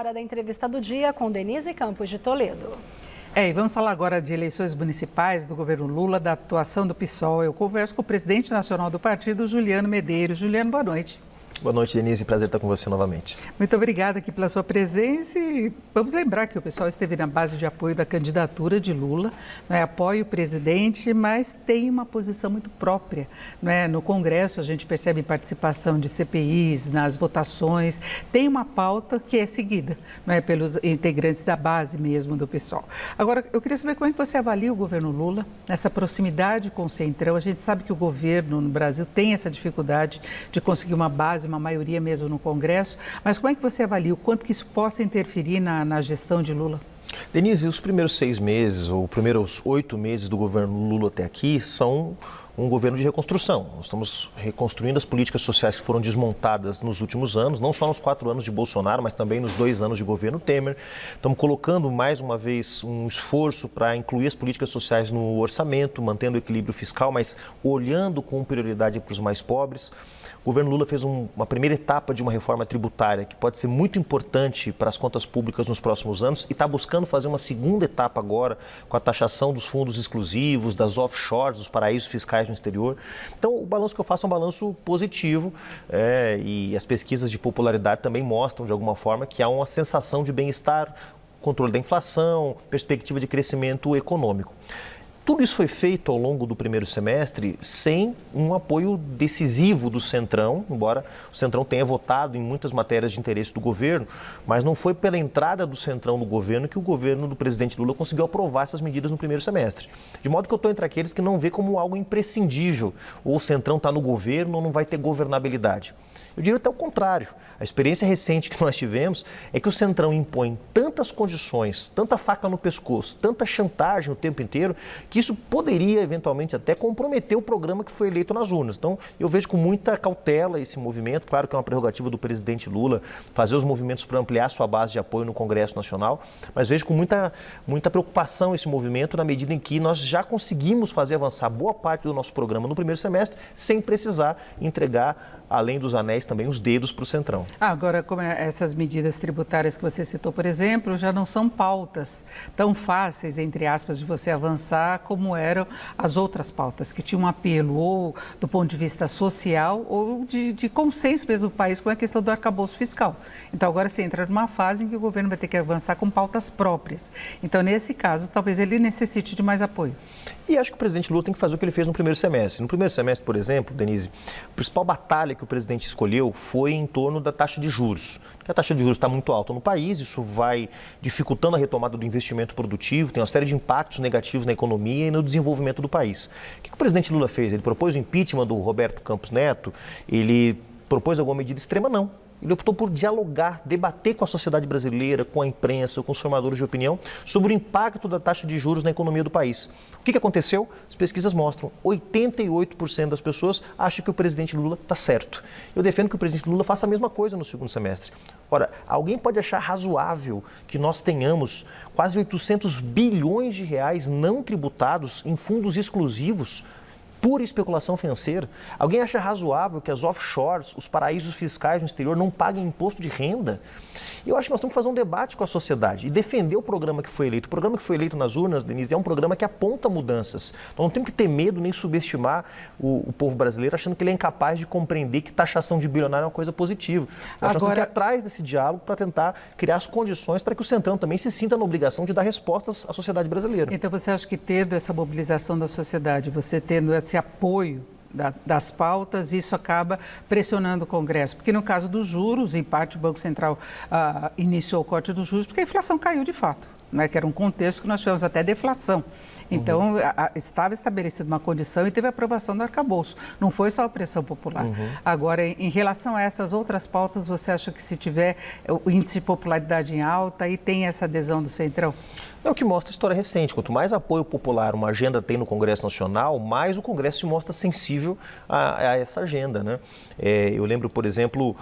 hora da entrevista do dia com Denise Campos de Toledo. E vamos falar agora de eleições municipais do governo Lula, da atuação do PSOL. Eu converso com o presidente nacional do partido, Juliano Medeiros. Juliano, boa noite. Boa noite, Denise. Prazer estar com você novamente. Muito obrigada aqui pela sua presença e vamos lembrar que o pessoal esteve na base de apoio da candidatura de Lula, apoia o presidente, mas tem uma posição muito própria. No Congresso a gente percebe participação de CPIs, nas votações, tem uma pauta que é seguida pelos integrantes da base mesmo do PSOL. Agora, eu queria saber como é que você avalia o governo Lula, nessa proximidade com o Centrão. A gente sabe que o governo no Brasil tem essa dificuldade de conseguir uma base, uma maioria mesmo no Congresso, mas como é que você avalia o quanto que isso possa interferir na gestão de Lula? Denise, os primeiros 6 meses, ou primeiros 8 meses do governo Lula até aqui são um governo de reconstrução. Nós estamos reconstruindo as políticas sociais que foram desmontadas nos últimos anos, não só nos 4 anos de Bolsonaro, mas também nos 2 anos de governo Temer. Estamos colocando mais uma vez um esforço para incluir as políticas sociais no orçamento, mantendo o equilíbrio fiscal, mas olhando com prioridade para os mais pobres. O governo Lula fez uma primeira etapa de uma reforma tributária que pode ser muito importante para as contas públicas nos próximos anos e está buscando fazer uma segunda etapa agora com a taxação dos fundos exclusivos, das offshores, dos paraísos fiscais no exterior. Então, o balanço que eu faço é um balanço positivo e as pesquisas de popularidade também mostram, de alguma forma, que há uma sensação de bem-estar, controle da inflação, perspectiva de crescimento econômico. Tudo isso foi feito ao longo do primeiro semestre sem um apoio decisivo do Centrão, embora o Centrão tenha votado em muitas matérias de interesse do governo, mas não foi pela entrada do Centrão no governo que o governo do presidente Lula conseguiu aprovar essas medidas no primeiro semestre. De modo que eu estou entre aqueles que não vê como algo imprescindível, ou o Centrão está no governo ou não vai ter governabilidade. Eu diria até o contrário. A experiência recente que nós tivemos é que o Centrão impõe tantas condições, tanta faca no pescoço, tanta chantagem o tempo inteiro, que isso poderia eventualmente até comprometer o programa que foi eleito nas urnas. Então, eu vejo com muita cautela esse movimento. Claro que é uma prerrogativa do presidente Lula fazer os movimentos para ampliar sua base de apoio no Congresso Nacional, mas vejo com muita preocupação esse movimento na medida em que nós já conseguimos fazer avançar boa parte do nosso programa no primeiro semestre sem precisar entregar, além dos anéis, também os dedos para o Centrão. Agora, como essas medidas tributárias que você citou, por exemplo, já não são pautas tão fáceis, entre aspas, de você avançar como eram as outras pautas, que tinham um apelo ou do ponto de vista social ou de consenso mesmo do país, com a questão do arcabouço fiscal. Então, agora você entra numa fase em que o governo vai ter que avançar com pautas próprias. Então, nesse caso, talvez ele necessite de mais apoio. E acho que o presidente Lula tem que fazer o que ele fez no primeiro semestre. No primeiro semestre, por exemplo, Denise, a principal batalha que o presidente escolheu foi em torno da taxa de juros. A taxa de juros está muito alta no país, isso vai dificultando a retomada do investimento produtivo, tem uma série de impactos negativos na economia e no desenvolvimento do país. O que o presidente Lula fez? Ele propôs o impeachment do Roberto Campos Neto, ele propôs alguma medida extrema? Não. Ele optou por dialogar, debater com a sociedade brasileira, com a imprensa, com os formadores de opinião, sobre o impacto da taxa de juros na economia do país. O que aconteceu? As pesquisas mostram, 88% das pessoas acham que o presidente Lula está certo. Eu defendo que o presidente Lula faça a mesma coisa no segundo semestre. Ora, alguém pode achar razoável que nós tenhamos quase 800 bilhões de reais não tributados em fundos exclusivos, pura especulação financeira? Alguém acha razoável que as offshores, os paraísos fiscais no exterior, não paguem imposto de renda? Eu acho que nós temos que fazer um debate com a sociedade e defender o programa que foi eleito. O programa que foi eleito nas urnas, Denise, é um programa que aponta mudanças. Nós não temos que ter medo nem subestimar o povo brasileiro achando que ele é incapaz de compreender que taxação de bilionário é uma coisa positiva. Nós temos que ir atrás desse diálogo para tentar criar as condições para que o Centrão também se sinta na obrigação de dar respostas à sociedade brasileira. Então você acha que tendo essa mobilização da sociedade, você tendo esse apoio das pautas, isso acaba pressionando o Congresso? Porque no caso dos juros, em parte o Banco Central iniciou o corte dos juros porque a inflação caiu de fato, que era um contexto que nós tivemos até deflação. Então, estava estabelecida uma condição e teve a aprovação do arcabouço. Não foi só a pressão popular. Agora, em relação a essas outras pautas, você acha que se tiver o índice de popularidade em alta e tem essa adesão do Centrão? É o que mostra a história recente. Quanto mais apoio popular uma agenda tem no Congresso Nacional, mais o Congresso se mostra sensível flexível a essa agenda, né? Eu lembro, por exemplo,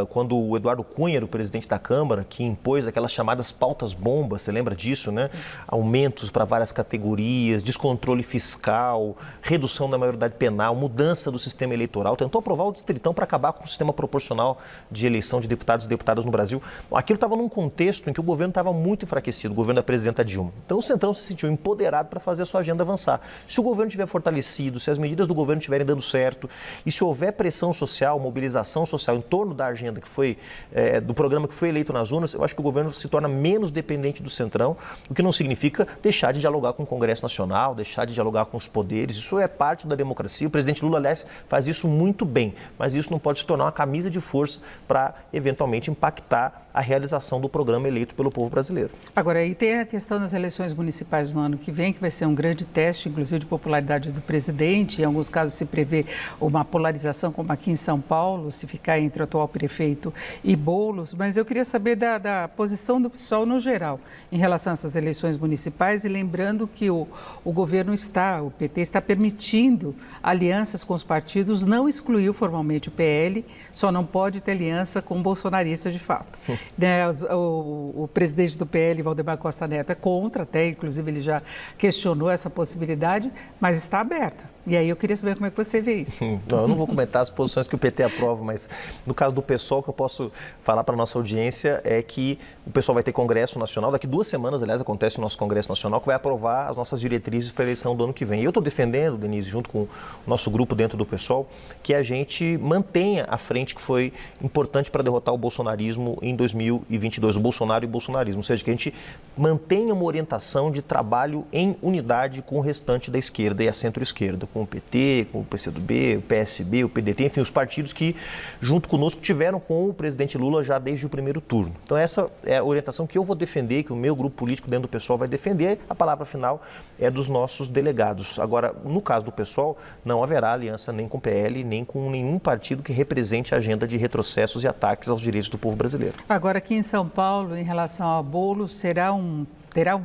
quando o Eduardo Cunha era o presidente da Câmara, que impôs aquelas chamadas pautas bombas, você lembra disso, né? Aumentos para várias categorias, descontrole fiscal, redução da maioridade penal, mudança do sistema eleitoral, tentou aprovar o Distritão para acabar com o sistema proporcional de eleição de deputados e deputadas no Brasil. Aquilo estava num contexto em que o governo estava muito enfraquecido, o governo da presidenta Dilma. Então o Centrão se sentiu empoderado para fazer a sua agenda avançar. Se o governo estiver fortalecido, se as medidas do governo estiverem dando certo e se houver pressão social, mobilização social em torno da agenda que foi, do programa que foi eleito nas urnas, eu acho que o governo se torna menos dependente do Centrão, o que não significa deixar de dialogar com o Congresso Nacional, deixar de dialogar com os poderes. Isso é parte da democracia. O presidente Lula, aliás, faz isso muito bem, mas isso não pode se tornar uma camisa de força para, eventualmente, impactar a realização do programa eleito pelo povo brasileiro. Agora, aí tem a questão das eleições municipais no ano que vem, que vai ser um grande teste, inclusive, de popularidade do presidente. Em alguns casos se prevê uma polarização, como aqui em São Paulo, se ficar entre o atual prefeito e Boulos. Mas eu queria saber da posição do PSOL no geral em relação a essas eleições municipais, e lembrando que o governo o PT está permitindo alianças com os partidos, não excluiu formalmente o PL, só não pode ter aliança com bolsonaristas de fato. O presidente do PL, Valdemar Costa Neto, é contra, até inclusive ele já questionou essa possibilidade, mas está aberta. E aí eu queria saber como é que você vê isso. Não, eu não vou comentar as posições que o PT aprova, mas no caso do PSOL, o que eu posso falar para a nossa audiência é que o PSOL vai ter Congresso Nacional, daqui 2 semanas, aliás, acontece o nosso Congresso Nacional, que vai aprovar as nossas diretrizes para a eleição do ano que vem. E eu estou defendendo, Denise, junto com o nosso grupo dentro do PSOL, que a gente mantenha a frente que foi importante para derrotar o bolsonarismo em 2022, o Bolsonaro e o bolsonarismo, ou seja, que a gente mantenha uma orientação de trabalho em unidade com o restante da esquerda e a centro-esquerda, com o PT, com o PCdoB, o PSB, o PDT, enfim, os partidos que, junto conosco, tiveram com o presidente Lula já desde o primeiro turno. Então, essa é a orientação que eu vou defender, que o meu grupo político dentro do PSOL vai defender. A palavra final é dos nossos delegados. Agora, no caso do PSOL, não haverá aliança nem com o PL, nem com nenhum partido que represente a agenda de retrocessos e ataques aos direitos do povo brasileiro. Agora, aqui em São Paulo, em relação a Boulos, terá um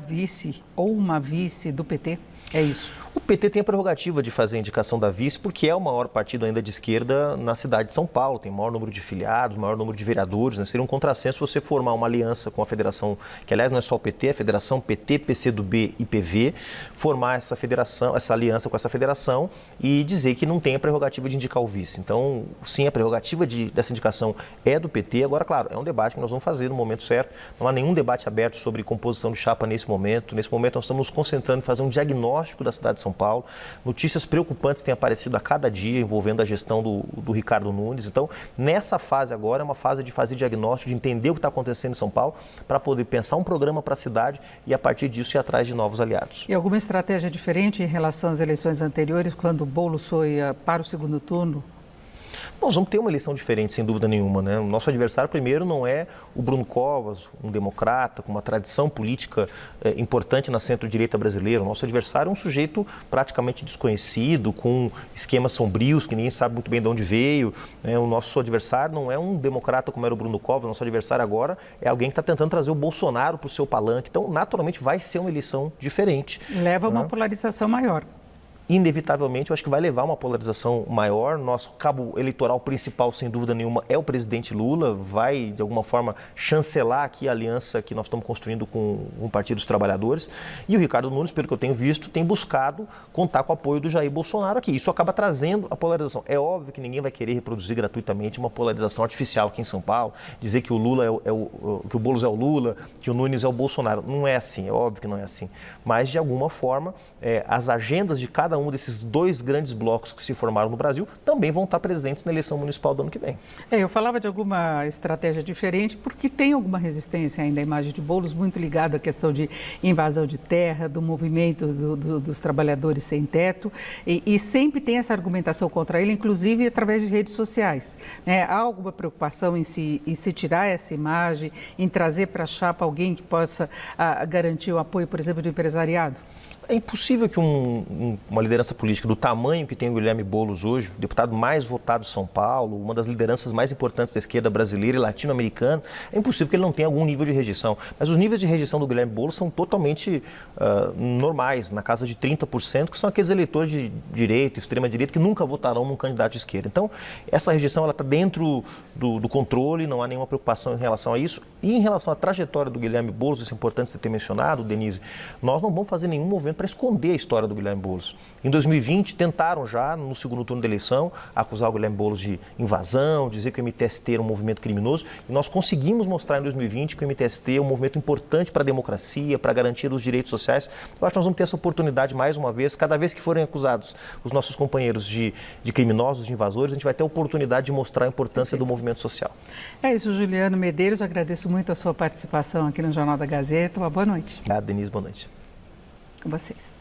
vice ou uma vice do PT? É isso. O PT tem a prerrogativa de fazer a indicação da vice, porque é o maior partido ainda de esquerda na cidade de São Paulo, tem o maior número de filiados, o maior número de vereadores, né? Seria um contrassenso você formar uma aliança com a federação, que aliás não é só o PT, é a federação PT, PCdoB e PV, formar essa federação, essa aliança com essa federação e dizer que não tem a prerrogativa de indicar o vice. Então, sim, a prerrogativa dessa indicação é do PT. Agora, claro, é um debate que nós vamos fazer no momento certo. Não há nenhum debate aberto sobre composição de chapa nesse momento. Nesse momento, nós estamos nos concentrando em fazer um diagnóstico da cidade de São Paulo. Notícias preocupantes têm aparecido a cada dia envolvendo a gestão do Ricardo Nunes. Então, nessa fase agora, é uma fase de fazer diagnóstico, de entender o que está acontecendo em São Paulo, para poder pensar um programa para a cidade e, a partir disso, ir atrás de novos aliados. E alguma estratégia diferente em relação às eleições anteriores, quando o Boulos foi para o segundo turno? Nós vamos ter uma eleição diferente, sem dúvida nenhuma, né? O nosso adversário, primeiro, não é o Bruno Covas, um democrata com uma tradição política importante na centro-direita brasileira. O nosso adversário é um sujeito praticamente desconhecido, com esquemas sombrios que ninguém sabe muito bem de onde veio, né? O nosso adversário não é um democrata como era o Bruno Covas. O nosso adversário agora é alguém que está tentando trazer o Bolsonaro para o seu palanque. Então, naturalmente, vai ser uma eleição diferente. Leva a uma polarização maior. Inevitavelmente, eu acho que vai levar uma polarização maior. Nosso cabo eleitoral principal, sem dúvida nenhuma, é o presidente Lula. Vai, de alguma forma, chancelar aqui a aliança que nós estamos construindo com o Partido dos Trabalhadores. E o Ricardo Nunes, pelo que eu tenho visto, tem buscado contar com o apoio do Jair Bolsonaro aqui. Isso acaba trazendo a polarização. É óbvio que ninguém vai querer reproduzir gratuitamente uma polarização artificial aqui em São Paulo, dizer que o Lula que o Boulos é o Lula, que o Nunes é o Bolsonaro. Não é assim, é óbvio que não é assim. Mas, de alguma forma, as agendas de cada um desses 2 grandes blocos que se formaram no Brasil também vão estar presentes na eleição municipal do ano que vem. Eu falava de alguma estratégia diferente porque tem alguma resistência ainda à imagem de Boulos, muito ligada à questão de invasão de terra, do movimento dos trabalhadores sem teto, e sempre tem essa argumentação contra ele, inclusive através de redes sociais, né? Há alguma preocupação em se tirar essa imagem, em trazer para a chapa alguém que possa garantir o apoio, por exemplo, do empresariado? É impossível que uma liderança política do tamanho que tem o Guilherme Boulos hoje, o deputado mais votado de São Paulo, uma das lideranças mais importantes da esquerda brasileira e latino-americana, é impossível que ele não tenha algum nível de rejeição. Mas os níveis de rejeição do Guilherme Boulos são totalmente normais, na casa de 30%, que são aqueles eleitores de direita, extrema-direita, que nunca votarão num candidato de esquerda. Então, essa rejeição está dentro do controle, não há nenhuma preocupação em relação a isso. E em relação à trajetória do Guilherme Boulos, isso é importante você ter mencionado, Denise, nós não vamos fazer nenhum movimento para esconder a história do Guilherme Boulos. Em 2020, tentaram já, no segundo turno da eleição, acusar o Guilherme Boulos de invasão, dizer que o MTST era um movimento criminoso, e nós conseguimos mostrar em 2020 que o MTST é um movimento importante para a democracia, para a garantia dos direitos sociais. Eu acho que nós vamos ter essa oportunidade mais uma vez, cada vez que forem acusados os nossos companheiros de criminosos, de invasores, a gente vai ter a oportunidade de mostrar a importância do movimento social. É isso, Juliano Medeiros, eu agradeço muito a sua participação aqui no Jornal da Gazeta. Uma boa noite. Obrigado, Denise, boa noite. Com vocês.